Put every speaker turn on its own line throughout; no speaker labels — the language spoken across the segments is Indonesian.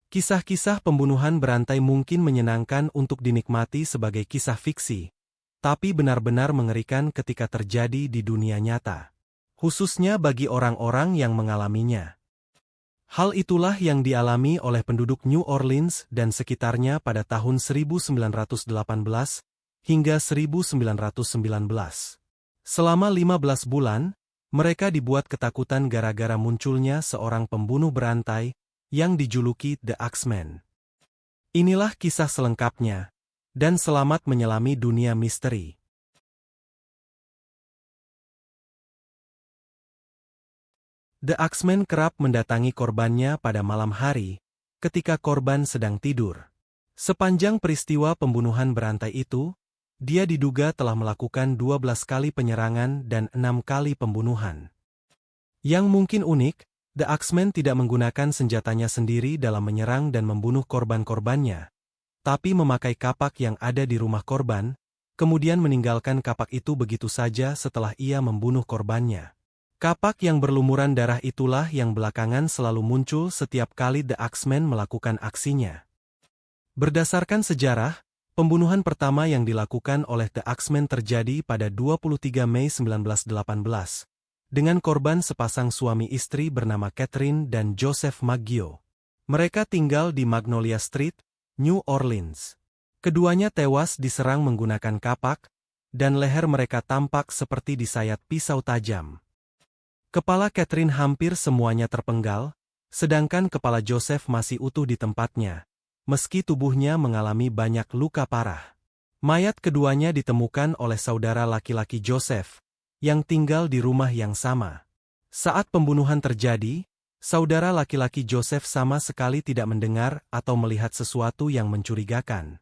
Kisah-kisah pembunuhan berantai mungkin menyenangkan untuk dinikmati sebagai kisah fiksi, tapi benar-benar mengerikan ketika terjadi di dunia nyata. Khususnya bagi orang-orang yang mengalaminya. Hal itulah yang dialami oleh penduduk New Orleans dan sekitarnya pada tahun 1918 hingga 1919. Selama 15 bulan, mereka dibuat ketakutan gara-gara munculnya seorang pembunuh berantai yang dijuluki The Axeman. Inilah kisah selengkapnya, dan selamat menyelami dunia misteri. The Axeman kerap mendatangi korbannya pada malam hari, ketika korban sedang tidur. Sepanjang peristiwa pembunuhan berantai itu, dia diduga telah melakukan 12 kali penyerangan dan 6 kali pembunuhan. Yang mungkin unik, The Axeman tidak menggunakan senjatanya sendiri dalam menyerang dan membunuh korban-korbannya, tapi memakai kapak yang ada di rumah korban, kemudian meninggalkan kapak itu begitu saja setelah ia membunuh korbannya. Kapak yang berlumuran darah itulah yang belakangan selalu muncul setiap kali The Axeman melakukan aksinya. Berdasarkan sejarah, pembunuhan pertama yang dilakukan oleh The Axeman terjadi pada 23 Mei 1918. Dengan korban sepasang suami istri bernama Catherine dan Joseph Maggio. Mereka tinggal di Magnolia Street, New Orleans. Keduanya tewas diserang menggunakan kapak, dan leher mereka tampak seperti disayat pisau tajam. Kepala Catherine hampir semuanya terpenggal, sedangkan kepala Joseph masih utuh di tempatnya, meski tubuhnya mengalami banyak luka parah. Mayat keduanya ditemukan oleh saudara laki-laki Joseph, yang tinggal di rumah yang sama. Saat pembunuhan terjadi, saudara laki-laki Joseph sama sekali tidak mendengar atau melihat sesuatu yang mencurigakan.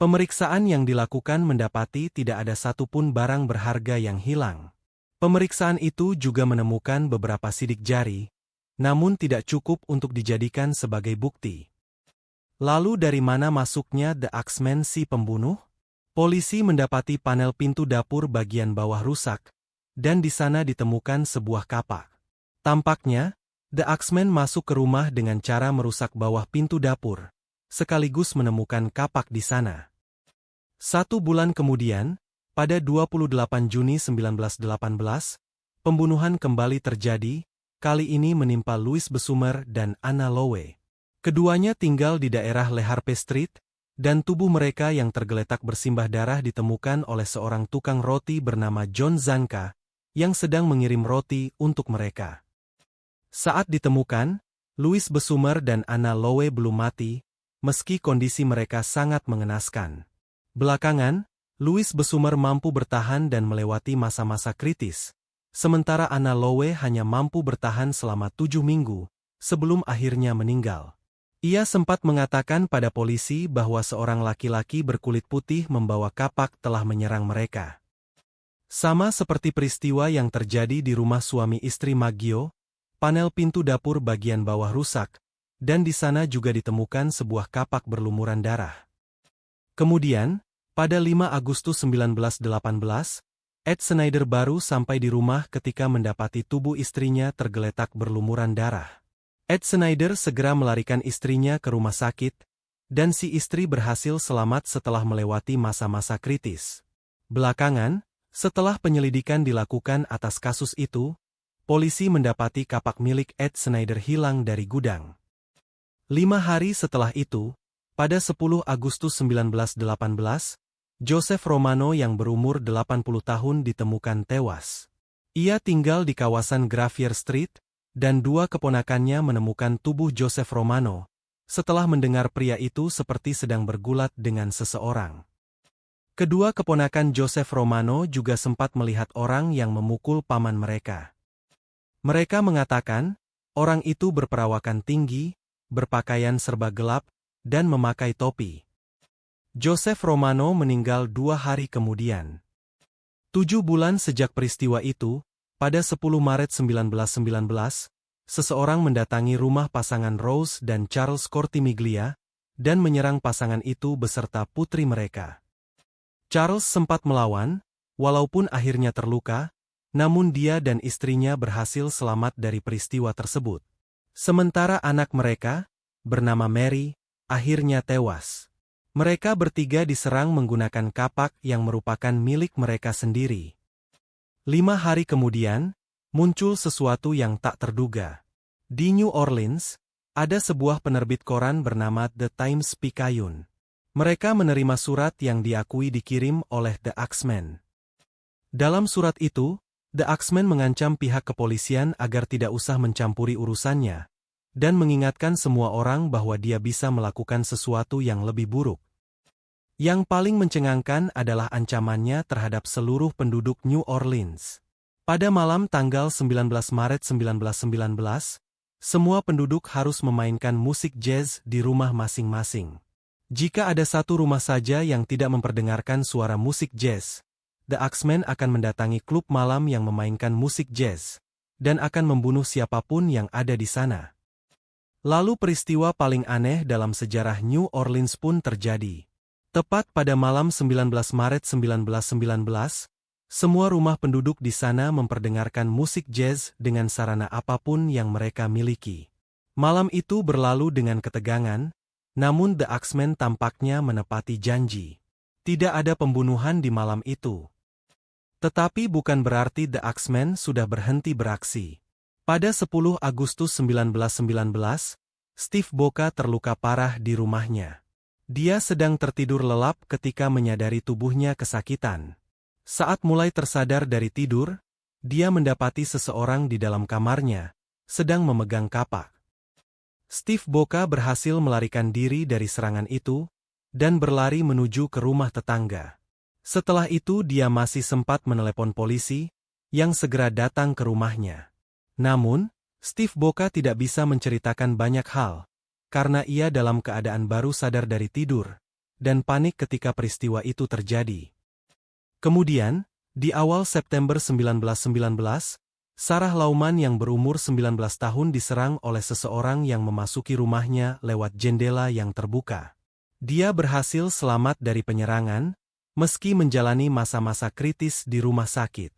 Pemeriksaan yang dilakukan mendapati tidak ada satupun barang berharga yang hilang. Pemeriksaan itu juga menemukan beberapa sidik jari, namun tidak cukup untuk dijadikan sebagai bukti. Lalu dari mana masuknya The Axeman si pembunuh? Polisi mendapati panel pintu dapur bagian bawah rusak, dan di sana ditemukan sebuah kapak. Tampaknya, The Axeman masuk ke rumah dengan cara merusak bawah pintu dapur, sekaligus menemukan kapak di sana. 1 bulan kemudian, pada 28 Juni 1918, pembunuhan kembali terjadi, kali ini menimpa Louis Besumer dan Anna Lowe. Keduanya tinggal di daerah Leharpe Street, dan tubuh mereka yang tergeletak bersimbah darah ditemukan oleh seorang tukang roti bernama John Zanka, yang sedang mengirim roti untuk mereka. Saat ditemukan, Louis Besumer dan Anna Lowe belum mati, meski kondisi mereka sangat mengenaskan. Belakangan, Louis Besumer mampu bertahan dan melewati masa-masa kritis, sementara Anna Lowe hanya mampu bertahan selama 7 minggu, sebelum akhirnya meninggal. Ia sempat mengatakan pada polisi bahwa seorang laki-laki berkulit putih membawa kapak telah menyerang mereka. Sama seperti peristiwa yang terjadi di rumah suami istri Maggio, panel pintu dapur bagian bawah rusak, dan di sana juga ditemukan sebuah kapak berlumuran darah. Kemudian, pada 5 Agustus 1918, Ed Snyder baru sampai di rumah ketika mendapati tubuh istrinya tergeletak berlumuran darah. Ed Snyder segera melarikan istrinya ke rumah sakit, dan si istri berhasil selamat setelah melewati masa-masa kritis. Belakangan, setelah penyelidikan dilakukan atas kasus itu, polisi mendapati kapak milik Ed Snyder hilang dari gudang. 5 hari setelah itu, pada 10 Agustus 1918, Joseph Romano yang berumur 80 tahun ditemukan tewas. Ia tinggal di kawasan Gravier Street, dan 2 keponakannya menemukan tubuh Joseph Romano, setelah mendengar pria itu seperti sedang bergulat dengan seseorang. Kedua keponakan Joseph Romano juga sempat melihat orang yang memukul paman mereka. Mereka mengatakan, orang itu berperawakan tinggi, berpakaian serba gelap, dan memakai topi. Joseph Romano meninggal 2 hari kemudian. 7 bulan sejak peristiwa itu, pada 10 Maret 1919, seseorang mendatangi rumah pasangan Rose dan Charles Cortimiglia, dan menyerang pasangan itu beserta putri mereka. Charles sempat melawan, walaupun akhirnya terluka, namun dia dan istrinya berhasil selamat dari peristiwa tersebut. Sementara anak mereka, bernama Mary, akhirnya tewas. Mereka bertiga diserang menggunakan kapak yang merupakan milik mereka sendiri. 5 hari kemudian, muncul sesuatu yang tak terduga. Di New Orleans, ada sebuah penerbit koran bernama The Times-Picayune. Mereka menerima surat yang diakui dikirim oleh The Axemen. Dalam surat itu, The Axemen mengancam pihak kepolisian agar tidak usah mencampuri urusannya, dan mengingatkan semua orang bahwa dia bisa melakukan sesuatu yang lebih buruk. Yang paling mencengangkan adalah ancamannya terhadap seluruh penduduk New Orleans. Pada malam tanggal 19 Maret 1919, semua penduduk harus memainkan musik jazz di rumah masing-masing. Jika ada satu rumah saja yang tidak memperdengarkan suara musik jazz, The Axemen akan mendatangi klub malam yang memainkan musik jazz, dan akan membunuh siapapun yang ada di sana. Lalu peristiwa paling aneh dalam sejarah New Orleans pun terjadi. Tepat pada malam 19 Maret 1919, semua rumah penduduk di sana memperdengarkan musik jazz dengan sarana apapun yang mereka miliki. Malam itu berlalu dengan ketegangan, namun The Axemen tampaknya menepati janji. Tidak ada pembunuhan di malam itu. Tetapi bukan berarti The Axemen sudah berhenti beraksi. Pada 10 Agustus 1919, Steve Boca terluka parah di rumahnya. Dia sedang tertidur lelap ketika menyadari tubuhnya kesakitan. Saat mulai tersadar dari tidur, dia mendapati seseorang di dalam kamarnya, sedang memegang kapak. Steve Boca berhasil melarikan diri dari serangan itu, dan berlari menuju ke rumah tetangga. Setelah itu dia masih sempat menelepon polisi, yang segera datang ke rumahnya. Namun, Steve Boca tidak bisa menceritakan banyak hal, karena ia dalam keadaan baru sadar dari tidur, dan panik ketika peristiwa itu terjadi. Kemudian, di awal September 1919, Sarah Lauman yang berumur 19 tahun diserang oleh seseorang yang memasuki rumahnya lewat jendela yang terbuka. Dia berhasil selamat dari penyerangan, meski menjalani masa-masa kritis di rumah sakit.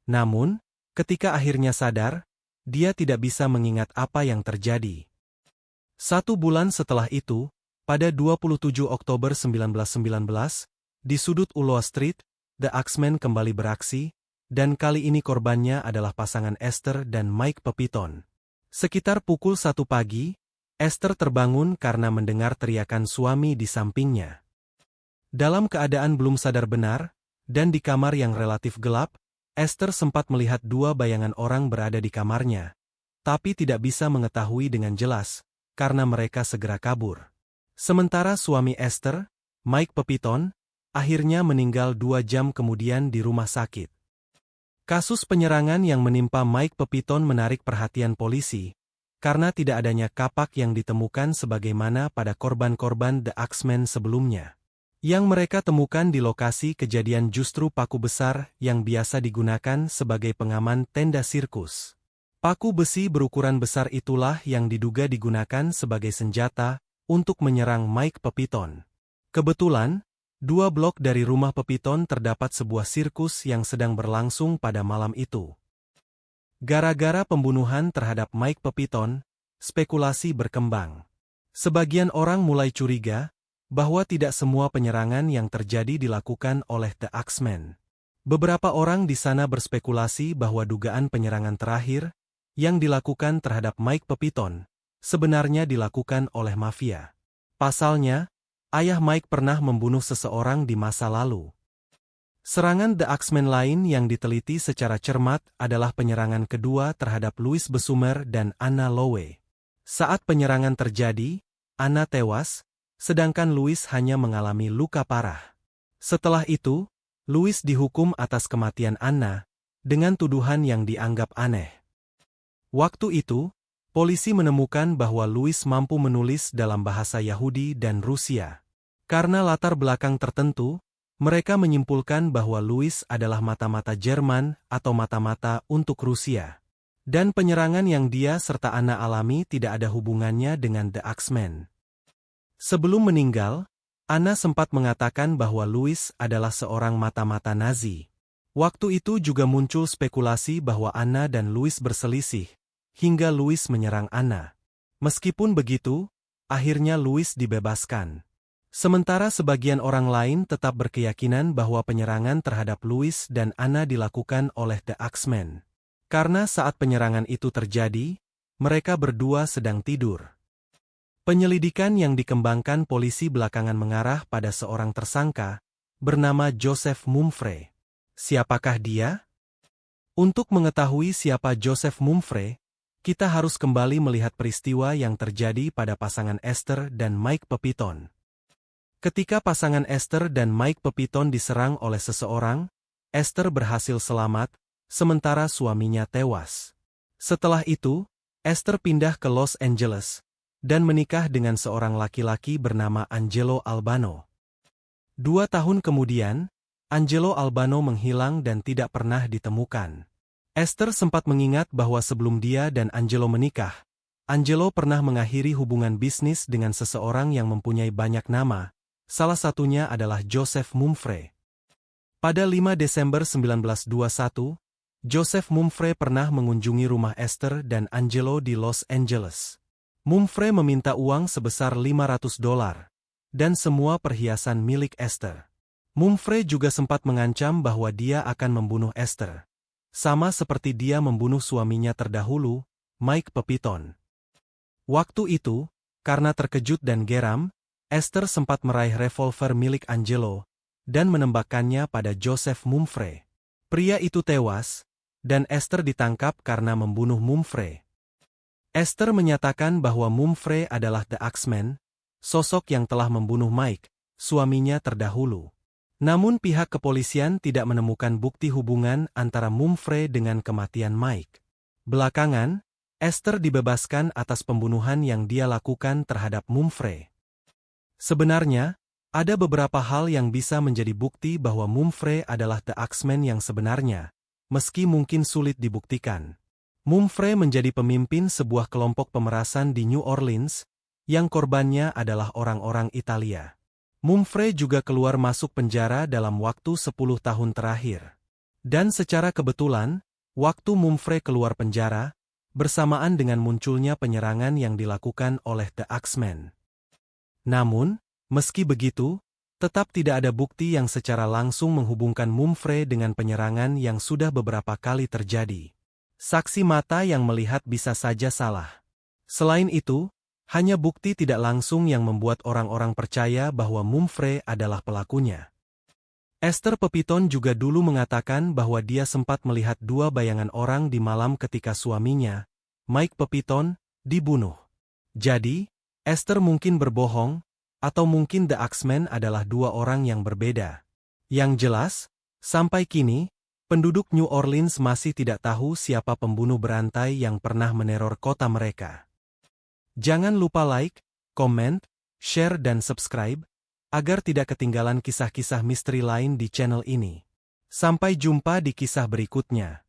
Namun, ketika akhirnya sadar, dia tidak bisa mengingat apa yang terjadi. 1 bulan setelah itu, pada 27 Oktober 1919, di sudut Ulloa Street, The Axemen kembali beraksi, dan kali ini korbannya adalah pasangan Esther dan Mike Pepitone. Sekitar pukul 1 pagi, Esther terbangun karena mendengar teriakan suami di sampingnya. Dalam keadaan belum sadar benar, dan di kamar yang relatif gelap, Esther sempat melihat 2 bayangan orang berada di kamarnya, tapi tidak bisa mengetahui dengan jelas, karena mereka segera kabur. Sementara suami Esther, Mike Pepitone, akhirnya meninggal 2 jam kemudian di rumah sakit. Kasus penyerangan yang menimpa Mike Pepitone menarik perhatian polisi, karena tidak adanya kapak yang ditemukan sebagaimana pada korban-korban The Axemen sebelumnya. Yang mereka temukan di lokasi kejadian justru paku besar yang biasa digunakan sebagai pengaman tenda sirkus. Paku besi berukuran besar itulah yang diduga digunakan sebagai senjata untuk menyerang Mike Pepitone. Kebetulan, 2 blok dari rumah Pepitone terdapat sebuah sirkus yang sedang berlangsung pada malam itu. Gara-gara pembunuhan terhadap Mike Pepitone, spekulasi berkembang. Sebagian orang mulai curiga bahwa tidak semua penyerangan yang terjadi dilakukan oleh The Axemen. Beberapa orang di sana berspekulasi bahwa dugaan penyerangan terakhir yang dilakukan terhadap Mike Pepitone sebenarnya dilakukan oleh mafia. Pasalnya, ayah Mike pernah membunuh seseorang di masa lalu. Serangan The Axemen lain yang diteliti secara cermat adalah penyerangan kedua terhadap Louis Besumer dan Anna Lowe. Saat penyerangan terjadi, Anna tewas, sedangkan Louis hanya mengalami luka parah. Setelah itu, Louis dihukum atas kematian Anna, dengan tuduhan yang dianggap aneh. Waktu itu, polisi menemukan bahwa Louis mampu menulis dalam bahasa Yahudi dan Rusia. Karena latar belakang tertentu, mereka menyimpulkan bahwa Louis adalah mata-mata Jerman atau mata-mata untuk Rusia. Dan penyerangan yang dia serta Anna alami tidak ada hubungannya dengan The Axemen. Sebelum meninggal, Anna sempat mengatakan bahwa Louis adalah seorang mata-mata Nazi. Waktu itu juga muncul spekulasi bahwa Anna dan Louis berselisih, hingga Louis menyerang Anna. Meskipun begitu, akhirnya Louis dibebaskan. Sementara sebagian orang lain tetap berkeyakinan bahwa penyerangan terhadap Louis dan Anna dilakukan oleh The Axemen. Karena saat penyerangan itu terjadi, mereka berdua sedang tidur. Penyelidikan yang dikembangkan polisi belakangan mengarah pada seorang tersangka, bernama Joseph Mumfre. Siapakah dia? Untuk mengetahui siapa Joseph Mumfre, kita harus kembali melihat peristiwa yang terjadi pada pasangan Esther dan Mike Pepitone. Ketika pasangan Esther dan Mike Pepitone diserang oleh seseorang, Esther berhasil selamat, sementara suaminya tewas. Setelah itu, Esther pindah ke Los Angeles dan menikah dengan seorang laki-laki bernama Angelo Albano. 2 tahun kemudian, Angelo Albano menghilang dan tidak pernah ditemukan. Esther sempat mengingat bahwa sebelum dia dan Angelo menikah, Angelo pernah mengakhiri hubungan bisnis dengan seseorang yang mempunyai banyak nama, salah satunya adalah Joseph Mumfre. Pada 5 Desember 1921, Joseph Mumfre pernah mengunjungi rumah Esther dan Angelo di Los Angeles. Mumfre meminta uang sebesar $500 dan semua perhiasan milik Esther. Mumfre juga sempat mengancam bahwa dia akan membunuh Esther, sama seperti dia membunuh suaminya terdahulu, Mike Pepitone. Waktu itu, karena terkejut dan geram, Esther sempat meraih revolver milik Angelo dan menembakkannya pada Joseph Mumfre. Pria itu tewas, dan Esther ditangkap karena membunuh Mumfre. Esther menyatakan bahwa Mumfre adalah The Axemen, sosok yang telah membunuh Mike, suaminya terdahulu. Namun pihak kepolisian tidak menemukan bukti hubungan antara Mumfre dengan kematian Mike. Belakangan, Esther dibebaskan atas pembunuhan yang dia lakukan terhadap Mumfre. Sebenarnya, ada beberapa hal yang bisa menjadi bukti bahwa Mumfre adalah The Axemen yang sebenarnya, meski mungkin sulit dibuktikan. Mumfre menjadi pemimpin sebuah kelompok pemerasan di New Orleans, yang korbannya adalah orang-orang Italia. Mumfre juga keluar masuk penjara dalam waktu 10 tahun terakhir. Dan secara kebetulan, waktu Mumfre keluar penjara, bersamaan dengan munculnya penyerangan yang dilakukan oleh The Axemen. Namun, meski begitu, tetap tidak ada bukti yang secara langsung menghubungkan Mumfre dengan penyerangan yang sudah beberapa kali terjadi. Saksi mata yang melihat bisa saja salah. Selain itu, hanya bukti tidak langsung yang membuat orang-orang percaya bahwa Mumfre adalah pelakunya. Esther Pepitone juga dulu mengatakan bahwa dia sempat melihat 2 bayangan orang di malam ketika suaminya, Mike Pepitone, dibunuh. Jadi, Esther mungkin berbohong, atau mungkin The Axemen adalah 2 orang yang berbeda. Yang jelas, sampai kini, penduduk New Orleans masih tidak tahu siapa pembunuh berantai yang pernah meneror kota mereka. Jangan lupa like, komen, share dan subscribe, agar tidak ketinggalan kisah-kisah misteri lain di channel ini. Sampai jumpa di kisah berikutnya.